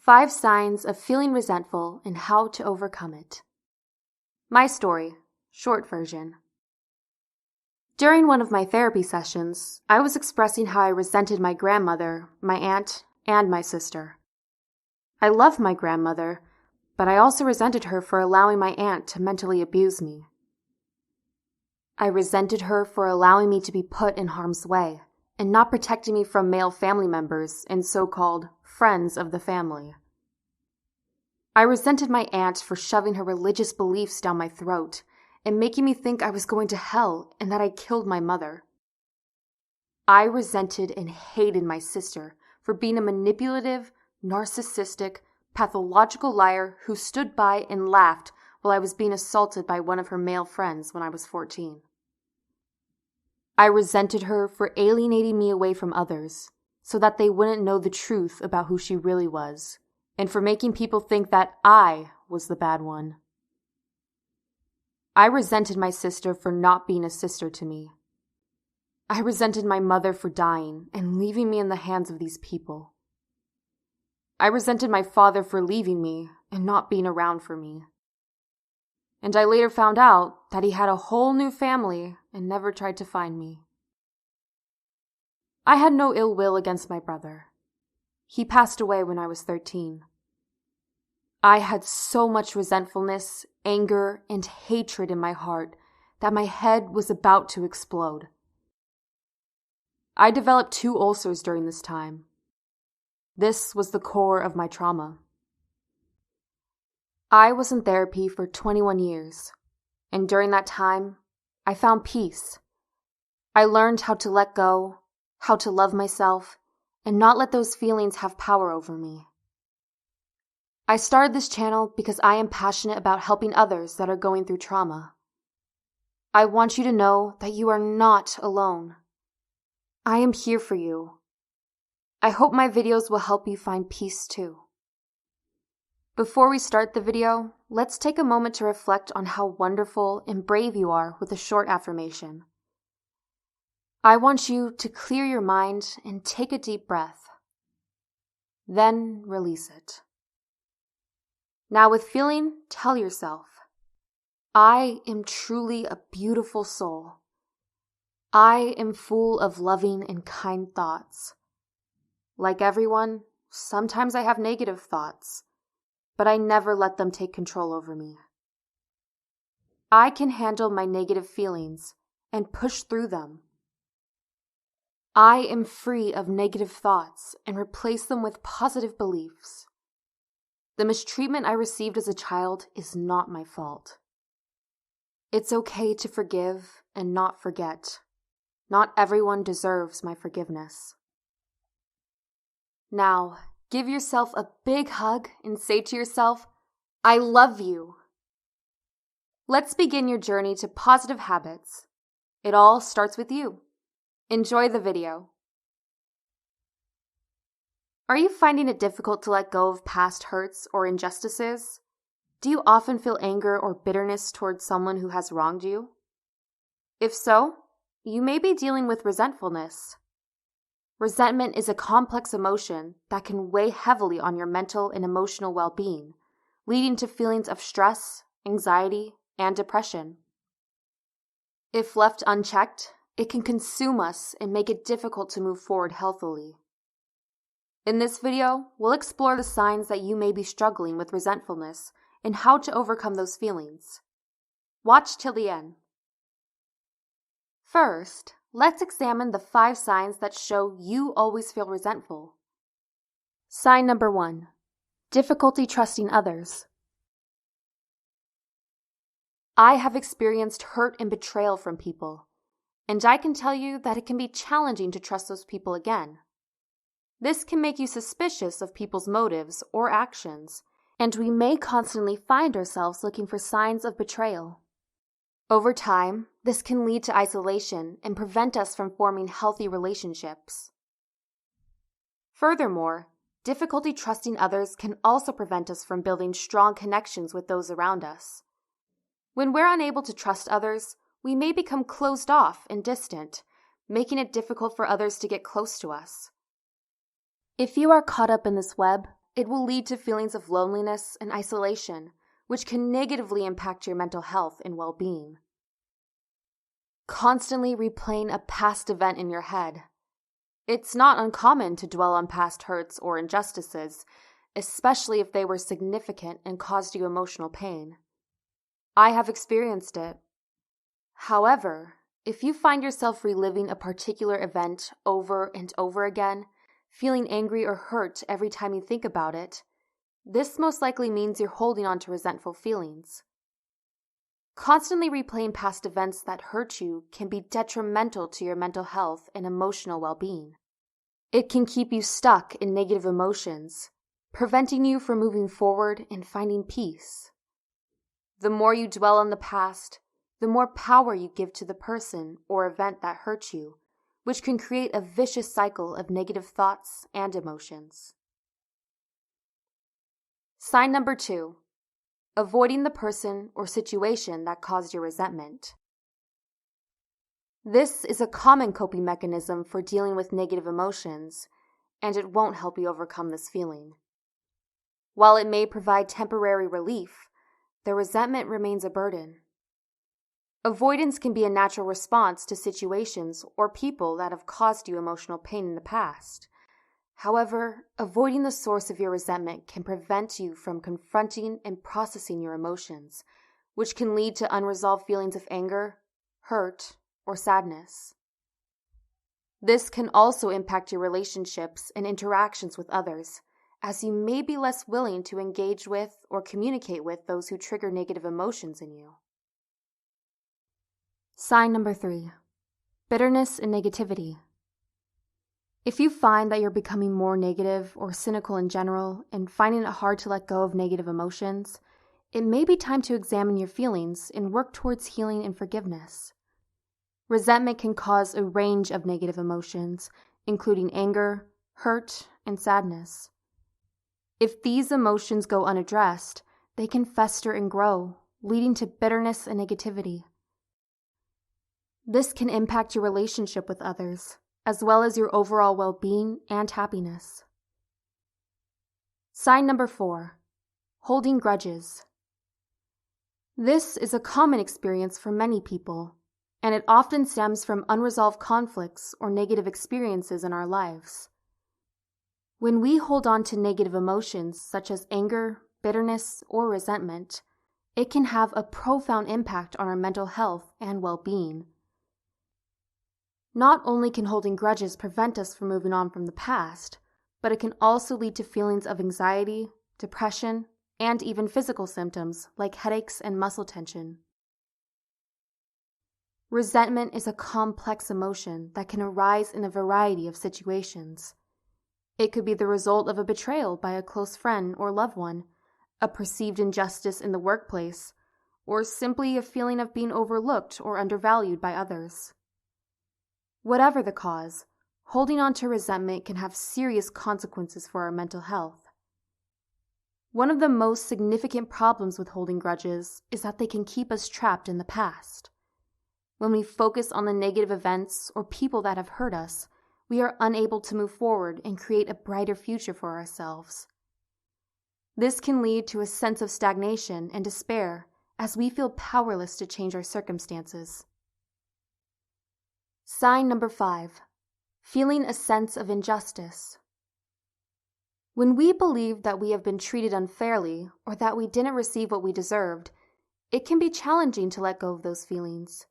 5 signs of feeling resentful and how to overcome it. My story, short version. During one of my therapy sessions, I was expressing how I resented my grandmother, my aunt, and my sister. I loved my grandmother, but I also resented her for allowing my aunt to mentally abuse me. I resented her for allowing me to be put in harm's way and not protecting me from male family members and so-called friends of the family. I resented my aunt for shoving her religious beliefs down my throat and making me think I was going to hell and that I killed my mother. I resented and hated my sister for being a manipulative, narcissistic, pathological liar who stood by and laughed while I was being assaulted by one of her male friends when I was 14. I resented her for alienating me away from others so that they wouldn't know the truth about who she really was, and for making people think that I was the bad one. I resented my sister for not being a sister to me. I resented my mother for dying and leaving me in the hands of these people. I resented my father for leaving me and not being around for me. And I later found out that he had a whole new family and never tried to find me. I had no ill will against my brother. He passed away when I was 13. I had so much resentfulness, anger, and hatred in my heart that my head was about to explode. I developed 2 ulcers during this time. This was the core of my trauma. I was in therapy for 21 years, and during that time, I found peace. I learned how to let go, how to love myself, and not let those feelings have power over me. I started this channel because I am passionate about helping others that are going through trauma. I want you to know that you are not alone. I am here for you. I hope my videos will help you find peace too. Before we start the video, let's take a moment to reflect on how wonderful and brave you are with a short affirmation. I want you to clear your mind and take a deep breath. Then release it. Now with feeling, tell yourself, I am truly a beautiful soul. I am full of loving and kind thoughts. Like everyone, sometimes I have negative thoughts, but I never let them take control over me. I can handle my negative feelings and push through them. I am free of negative thoughts and replace them with positive beliefs. The mistreatment I received as a child is not my fault. It's okay to forgive and not forget. Not everyone deserves my forgiveness. Now, give yourself a big hug and say to yourself, I love you. Let's begin your journey to positive habits. It all starts with you. Enjoy the video. Are you finding it difficult to let go of past hurts or injustices? Do you often feel anger or bitterness towards someone who has wronged you? If so, you may be dealing with resentfulness. Resentment is a complex emotion that can weigh heavily on your mental and emotional well-being, leading to feelings of stress, anxiety, and depression. If left unchecked, it can consume us and make it difficult to move forward healthily. In this video, we'll explore the signs that you may be struggling with resentfulness and how to overcome those feelings. Watch till the end. First, let's examine the 5 signs that show you always feel resentful. Sign number 1, difficulty trusting others. I have experienced hurt and betrayal from people, and I can tell you that it can be challenging to trust those people again. This can make you suspicious of people's motives or actions, and we may constantly find ourselves looking for signs of betrayal. Over time, this can lead to isolation and prevent us from forming healthy relationships. Furthermore, difficulty trusting others can also prevent us from building strong connections with those around us. When we're unable to trust others, we may become closed off and distant, making it difficult for others to get close to us. If you are caught up in this web, it will lead to feelings of loneliness and isolation, which can negatively impact your mental health and well-being. Constantly replaying a past event in your head. It's not uncommon to dwell on past hurts or injustices, especially if they were significant and caused you emotional pain. I have experienced it. However, if you find yourself reliving a particular event over and over again, feeling angry or hurt every time you think about it, this most likely means you're holding on to resentful feelings. Constantly replaying past events that hurt you can be detrimental to your mental health and emotional well-being. It can keep you stuck in negative emotions, preventing you from moving forward and finding peace. The more you dwell on the past, the more power you give to the person or event that hurt you, which can create a vicious cycle of negative thoughts and emotions. Sign number 2. Avoiding the person or situation that caused your resentment. This is a common coping mechanism for dealing with negative emotions, and it won't help you overcome this feeling. While it may provide temporary relief, the resentment remains a burden. Avoidance can be a natural response to situations or people that have caused you emotional pain in the past. However, avoiding the source of your resentment can prevent you from confronting and processing your emotions, which can lead to unresolved feelings of anger, hurt, or sadness. This can also impact your relationships and interactions with others, as you may be less willing to engage with or communicate with those who trigger negative emotions in you. Sign number 3. Bitterness and negativity. If you find that you're becoming more negative or cynical in general and finding it hard to let go of negative emotions, it may be time to examine your feelings and work towards healing and forgiveness. Resentment can cause a range of negative emotions, including anger, hurt, and sadness. If these emotions go unaddressed, they can fester and grow, leading to bitterness and negativity. This can impact your relationship with others, as well as your overall well-being and happiness. Sign number 4. Holding grudges. This is a common experience for many people, and it often stems from unresolved conflicts or negative experiences in our lives. When we hold on to negative emotions such as anger, bitterness, or resentment, it can have a profound impact on our mental health and well-being. Not only can holding grudges prevent us from moving on from the past, but it can also lead to feelings of anxiety, depression, and even physical symptoms like headaches and muscle tension. Resentment is a complex emotion that can arise in a variety of situations. It could be the result of a betrayal by a close friend or loved one, a perceived injustice in the workplace, or simply a feeling of being overlooked or undervalued by others. Whatever the cause, holding on to resentment can have serious consequences for our mental health. One of the most significant problems with holding grudges is that they can keep us trapped in the past. When we focus on the negative events or people that have hurt us, we are unable to move forward and create a brighter future for ourselves. This can lead to a sense of stagnation and despair as we feel powerless to change our circumstances. Sign number 5. Feeling a sense of injustice. When we believe that we have been treated unfairly or that we didn't receive what we deserved, it can be challenging to let go of those feelings.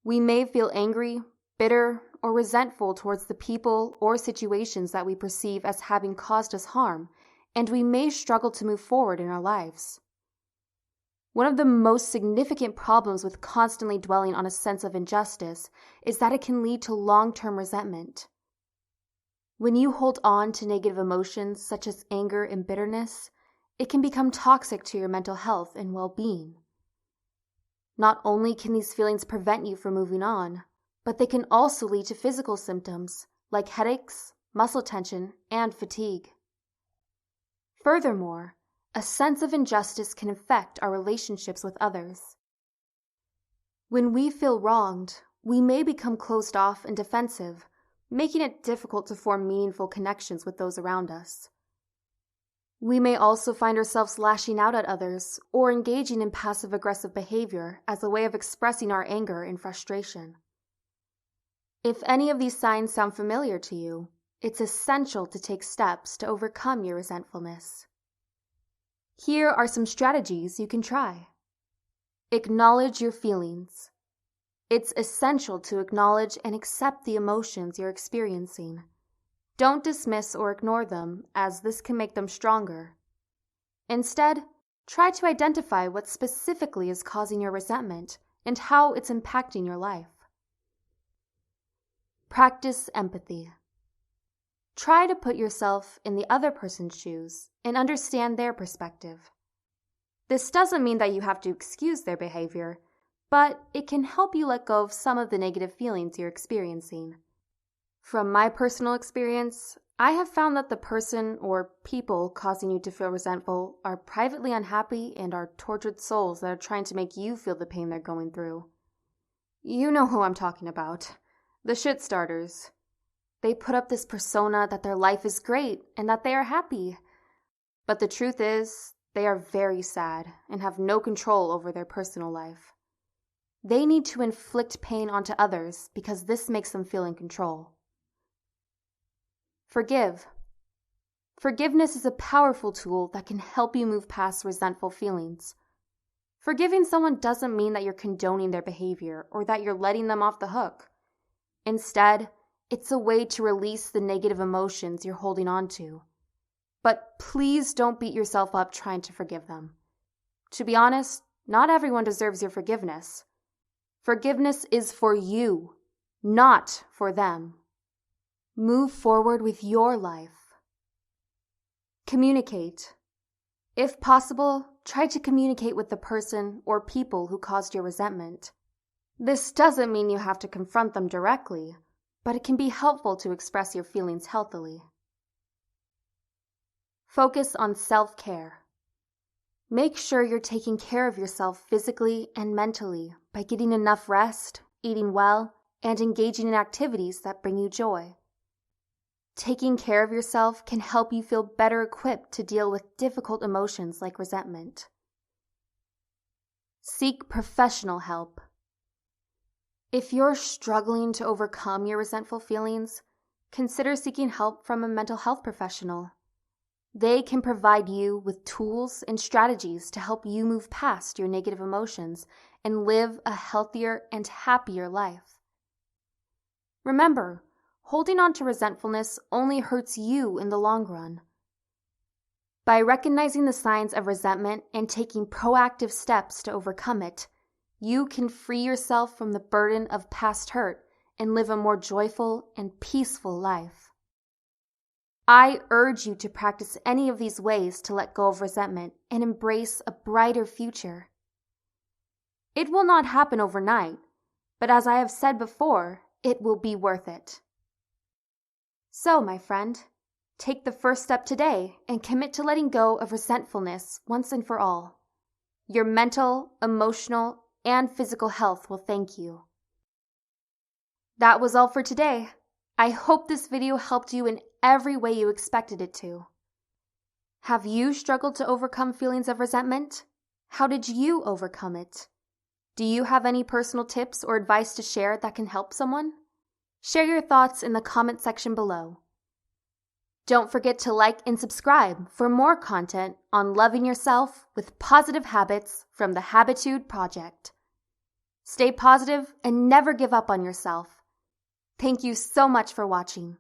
We may feel angry, bitter, or resentful towards the people or situations that we perceive as having caused us harm, and we may struggle to move forward in our lives. One of the most significant problems with constantly dwelling on a sense of injustice is that it can lead to long-term resentment. When you hold on to negative emotions such as anger and bitterness, it can become toxic to your mental health and well-being. Not only can these feelings prevent you from moving on, but they can also lead to physical symptoms like headaches, muscle tension, and fatigue. Furthermore, a sense of injustice can affect our relationships with others. When we feel wronged, we may become closed off and defensive, making it difficult to form meaningful connections with those around us. We may also find ourselves lashing out at others or engaging in passive-aggressive behavior as a way of expressing our anger and frustration. If any of these signs sound familiar to you, it's essential to take steps to overcome your resentfulness. Here are some strategies you can try. Acknowledge your feelings. It's essential to acknowledge and accept the emotions you're experiencing. Don't dismiss or ignore them, as this can make them stronger. Instead, try to identify what specifically is causing your resentment and how it's impacting your life. Practice empathy. Try to put yourself in the other person's shoes and understand their perspective. This doesn't mean that you have to excuse their behavior, but it can help you let go of some of the negative feelings you're experiencing. From my personal experience, I have found that the person or people causing you to feel resentful are privately unhappy and are tortured souls that are trying to make you feel the pain they're going through. You know who I'm talking about. The shit starters. They put up this persona that their life is great and that they are happy. But the truth is, they are very sad and have no control over their personal life. They need to inflict pain onto others because this makes them feel in control. Forgive. Forgiveness is a powerful tool that can help you move past resentful feelings. Forgiving someone doesn't mean that you're condoning their behavior or that you're letting them off the hook. Instead, it's a way to release the negative emotions you're holding on to. But please don't beat yourself up trying to forgive them. To be honest, not everyone deserves your forgiveness. Forgiveness is for you, not for them. Move forward with your life. Communicate. If possible, try to communicate with the person or people who caused your resentment. This doesn't mean you have to confront them directly, but it can be helpful to express your feelings healthily. Focus on self-care. Make sure you're taking care of yourself physically and mentally by getting enough rest, eating well, and engaging in activities that bring you joy. Taking care of yourself can help you feel better equipped to deal with difficult emotions like resentment. Seek professional help. If you're struggling to overcome your resentful feelings, consider seeking help from a mental health professional. They can provide you with tools and strategies to help you move past your negative emotions and live a healthier and happier life. Remember, holding on to resentfulness only hurts you in the long run. By recognizing the signs of resentment and taking proactive steps to overcome it, you can free yourself from the burden of past hurt and live a more joyful and peaceful life. I urge you to practice any of these ways to let go of resentment and embrace a brighter future. It will not happen overnight, but as I have said before, it will be worth it. So, my friend, take the first step today and commit to letting go of resentfulness once and for all. Your mental, emotional, and physical health will thank you. That was all for today. I hope this video helped you in every way you expected it to. Have you struggled to overcome feelings of resentment? How did you overcome it? Do you have any personal tips or advice to share that can help someone? Share your thoughts in the comment section below. Don't forget to like and subscribe for more content on loving yourself with positive habits from the Habitude Project. Stay positive and never give up on yourself. Thank you so much for watching.